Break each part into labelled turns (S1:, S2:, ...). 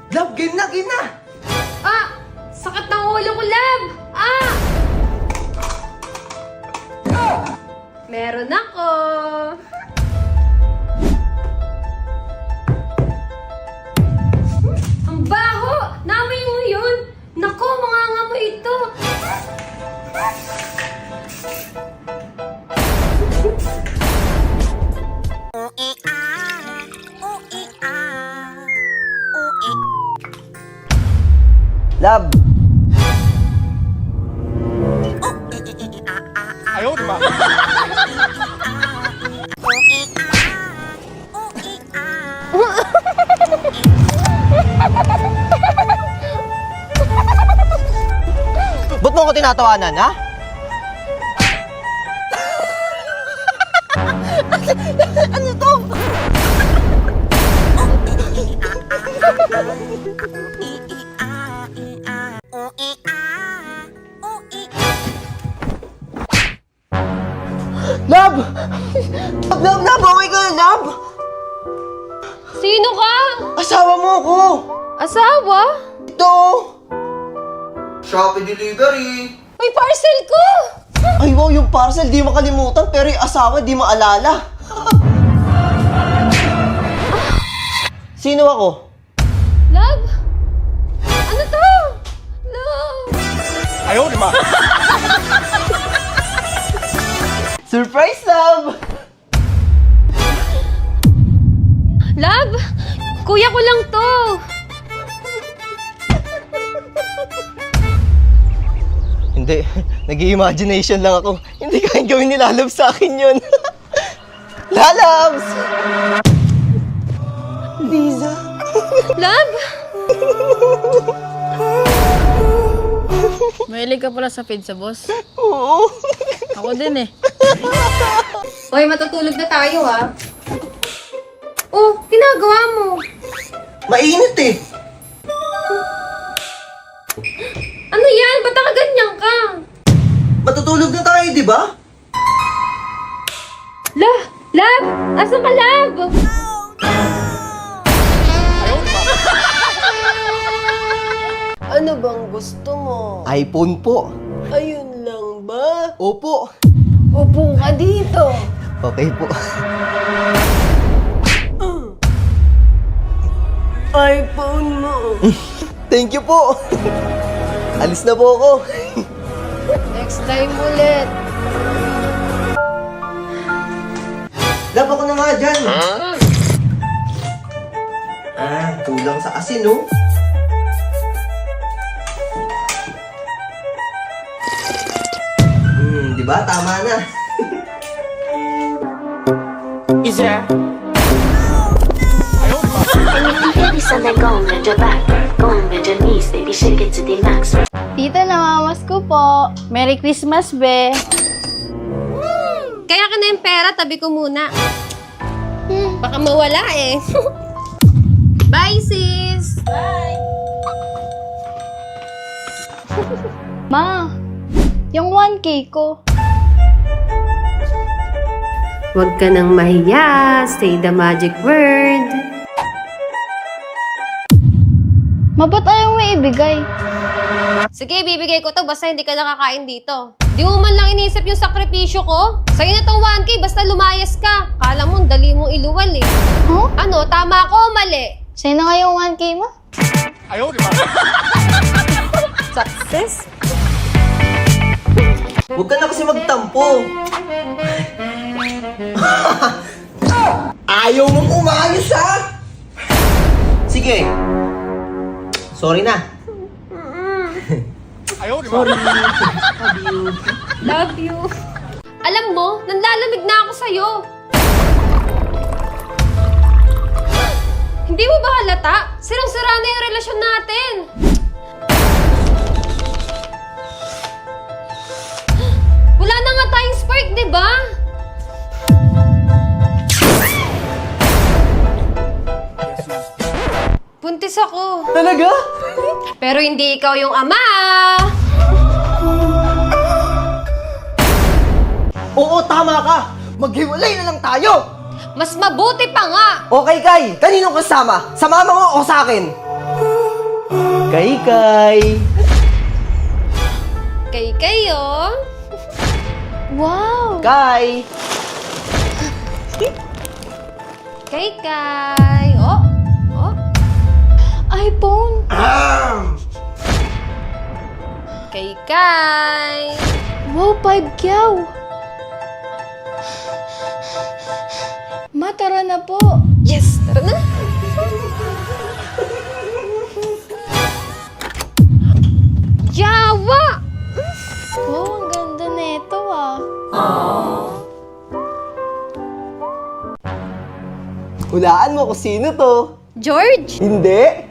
S1: Love, game na, game na!
S2: Ah! Sakit ng ulo ko, love! Ah! Meron ako! Ang baho! Namay mo yun! Naku, mga ngamoy ito!
S1: Love!
S3: 哎呦我的妈！
S1: Ba't mo ko tinatawanan, ha? Ano to? Love! Love! Okay ka na, Love?
S2: Sino ka?
S1: Asawa mo ako!
S2: Asawa?
S1: Ito! Shopee delivery!
S2: May parcel ko!
S1: Ay wow, yung parcel di makalimutan pero yung asawa di maalala. Sino ako?
S2: Love? Ano to? Love?
S3: 哎呦我的妈！
S1: Surprise, Love!
S2: Love? Kuya ko lang to!
S1: Hindi, nag-imagination lang ako. Hindi kayang gawin ni Lalabs sa akin yun. Lalabs! Liza!
S2: Love?
S4: Mahilig ka pala sa pizza, boss.
S1: Oo.
S4: Ako din eh.
S2: Hoy, matutulog na tayo ah. Oh, ginagawa mo.
S1: Mainit eh.
S2: Ano yan? Ba't nakaganyan ka?
S1: Matutulog na tayo, di ba?
S2: Love? Asan ka, love?
S5: Ano bang gusto mo?
S1: iPhone po.
S5: Ayun lang ba?
S1: Opo.
S5: Upo ka dito.
S1: Okay po.
S5: iPhone mo.
S1: Thank you po. Alis na po ako.
S5: Next time ulit.
S1: Love ako na nga dyan. Kulang sa asin, no? Diba? Tama na.
S6: Baby son, then go and bend your back. Go and bend your knees, baby, shake it to the max.
S4: Tita, namamas ko po. Merry Christmas, be.
S2: Kaya ka na yung pera, tabi ko muna. Baka mawala eh. Bye, sis!
S4: Ma, yung 1K ko.
S2: Huwag ka nang mahiya. Say the magic word.
S4: Ma, ba't ayaw mo ibigay?
S2: Sige, bibigay ko to basta hindi ka nakakain dito. Di mo man lang inisip yung sakripisyo ko. Sa'yo na tong 1K basta lumayas ka. Kala mo, dali mong iluwal eh.
S4: Huh?
S2: Ano, tama ko o mali?
S4: Sa'yo na nga yung 1K mo?
S3: 哎呦我的妈！
S2: Success?
S1: Huwag ka na kasi magtampo. Ayaw mong umayos, ha? Sige. Sorry na.
S3: 哎呦我的妈！
S2: Love you. Alam mo, nanlalamig na ako sa'yo. Hindi mo ba halata? Sirang-sira na yung relasyon natin. Wala na nga tayong spark, di ba? Buntis ako.
S1: Talaga?
S2: Pero hindi ikaw yung ama.
S1: Oo, tama ka. Maghiwalay na lang tayo.
S2: Mas mabuti pa nga.
S1: Okay, Kai. Kaninong kasama? Sa mama mo o sa akin? Kay.
S2: Kayo?
S4: Wow!
S1: Kay.
S2: Kay. Oh.
S4: iPhone!
S2: Kay.
S4: Wow, 5 kyaw! Ma, tara na po!
S2: Yes, tara na. Yawa!
S4: Wow, ang ganda neto ah.
S1: Hulaan mo kung sino to.
S2: George?
S1: Hindi.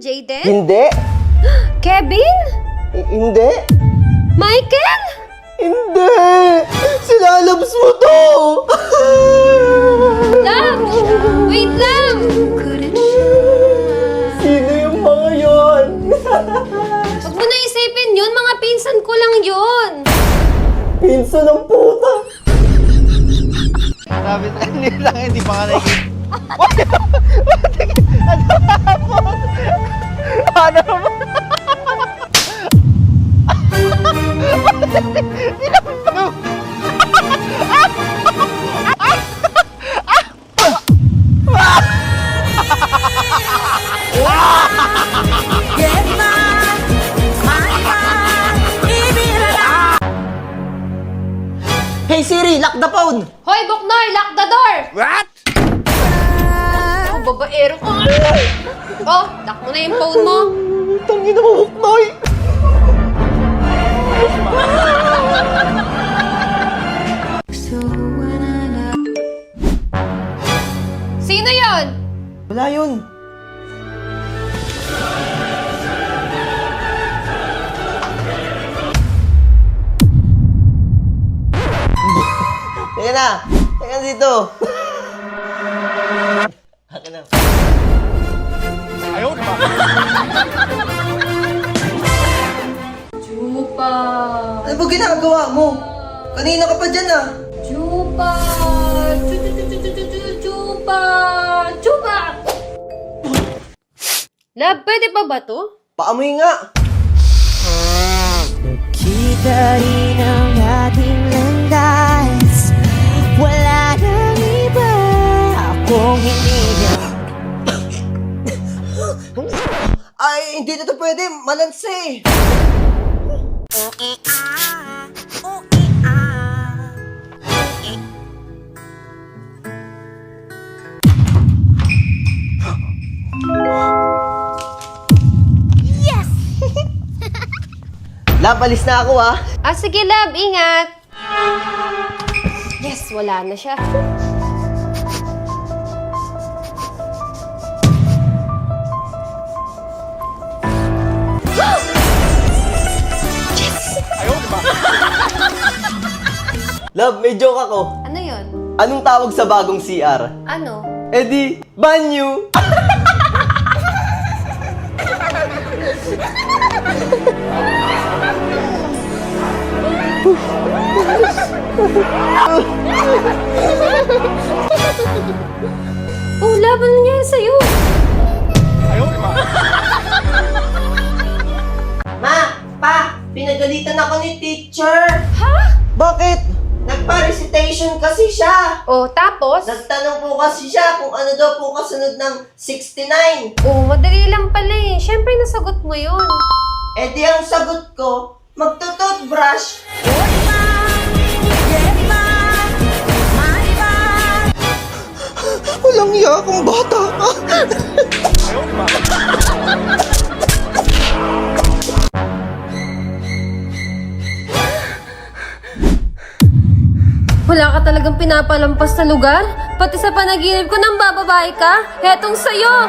S2: Jaden?
S1: Hindi.
S2: Kevin?
S1: Hindi.
S2: Michael?
S1: Hindi. Silalabs mo to.
S2: Love! Wait lang!
S1: Sino yung mga yon?
S2: Huwag mo na isipin yun, mga pinsan ko lang yun.
S1: Pinsan ng puta.
S7: Sabi sa kanila lang, hindi pa ka nakikita.
S1: Ano ba? Hey Siri, lock the phone!
S2: Hoy, Buknoy! Lock the door!
S3: What?
S2: Oh, babaero ka. Oh, lock mo na yung phone mo.
S1: Tangin na mo, Huknoy!
S2: Sino yon?
S1: Wala yun. Teka na! Teka dito! Akin na.
S3: 哎呦我的妈！
S2: Chupa!
S1: Ano ba ginagawa mo? Kanina ka pa dyan ah!
S2: Chupa! Chupa! Chupa! Love, pwede pa ba to?
S1: Paamoy nga!
S8: Kita rin ang ating landas. Wala nang iba akong hinihingi.
S1: Ay, hindi na to pwede! Malanse! Lab, alis na ako ah!
S2: Ah, sige, love. Ingat. Yes, wala na siya.
S3: 哎呦我的妈！
S1: Love, may joke ako.
S2: Ano yon?
S1: Anong tawag sa bagong CR?
S2: Ano?
S1: Eh di, banyo!
S2: Oh, love, ano nangyari sa'yo?
S3: 哎呦我的妈！
S1: Ma! Pa! Pinagalitan ako ni teacher!
S2: Ha?
S1: Bakit? Nagpa-recitation kasi siya!
S2: Oh, tapos?
S1: Nagtanong po kasi siya kung ano daw po kasunod ng 69.
S2: Oh, madali lang pala eh. Siyempre, nasagot mo yon.
S1: Eh di ang sagot ko, magtututbrush. Walang iya akong bata.
S3: 哎呦我的妈！
S2: Wala ka talagang pinapalampas sa lugar? Pati sa panaginip ko nang bababae ka? Hetong sa'yo!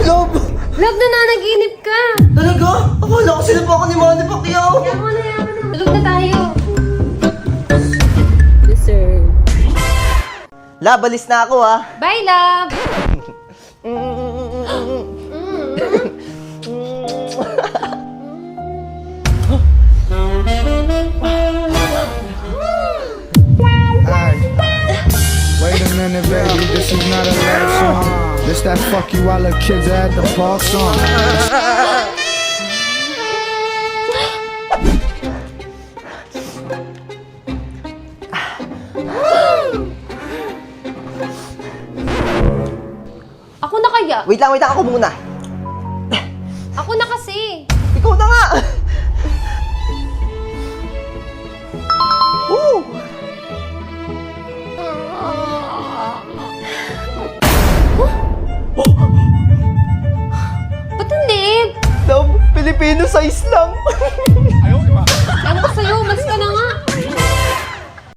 S1: Love!
S2: Love, nananaginip ka!
S1: Talaga? Akala ko sila pa ako ni Manny Pacquiao.
S2: Yaman na. Tulog na tayo.
S1: Love, alis na ako ah.
S2: Bye, love!
S9: Wait a minute, baby, this is not a love song. This that fuck you while the kids are at the park song.
S2: Ako na kaya?
S1: Wait lang, ako muna.
S2: Ako na kasi.
S1: Ikaw na nga! Woo!
S2: Ba't ang liit?
S1: Love, Filipino size lang.